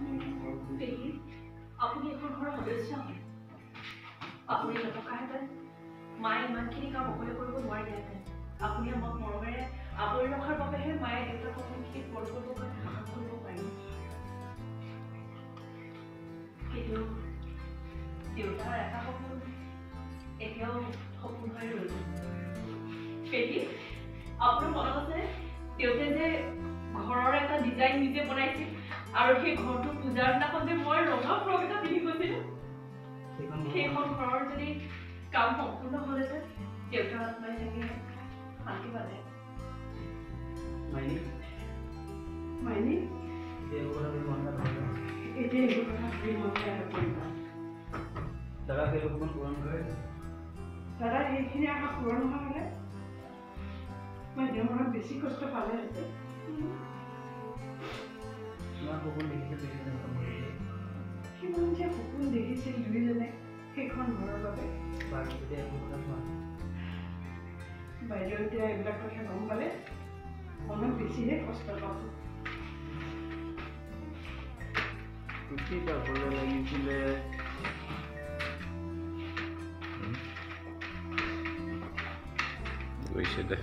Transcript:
Please, আপুনি এখন ঘৰৰ সদস্য হয়। আপুনি নথকাহেঁতেন মায়ে ইমানখিনি কাম অকলে কৰিব নোৱাৰিলেহেঁতেন। আপুনি আমাক মৰমেৰে আৱৰি ৰখাৰ বাবেহে মায়ে দেউতাক সকলোখিনি পূৰণ কৰিবৰ কাৰণে সাহস কৰিব পাৰিম। কিন্তু দেউতাৰ এটা সপোন এতিয়াও সপোন হৈ ৰ'ল। পেহী, আপোনাৰ মনত আছে দেউতাই যে ঘৰৰ এটা ডিজাইন নিজে বনাইছিল আৰু সেই ঘৰটোৰ পূজাৰ দিনাখন যে মই ৰঙা ফ্ৰক এটা পিন্ধি গৈছিলোঁ, সেইখন ঘৰৰ যদি কাম সম্পূৰ্ণ হ'লেহেঁতেন দেউতাৰ আত্মাই চাগে শান্তি পালে। মাইনী এতিয়া এইবোৰ কথা ভাবি মন কৰিবা। দাদা সেই সপোন পূৰণ কৰে। দাদা সেইখিনি আশা পূৰণ নোহোৱা হ'লে মই দেউতাক বেছি কষ্ট পালেহেঁতেন। কিমান যে সপোন দেখিছিল দুইজনে সেইখন ঘৰৰ বাবে। বাইদেউ এতিয়া এইবিলাক কথা গম পালে মনত বেছিহে কষ্ট পাব। কি পাবলৈ লাগিছিলে গৈছে দে।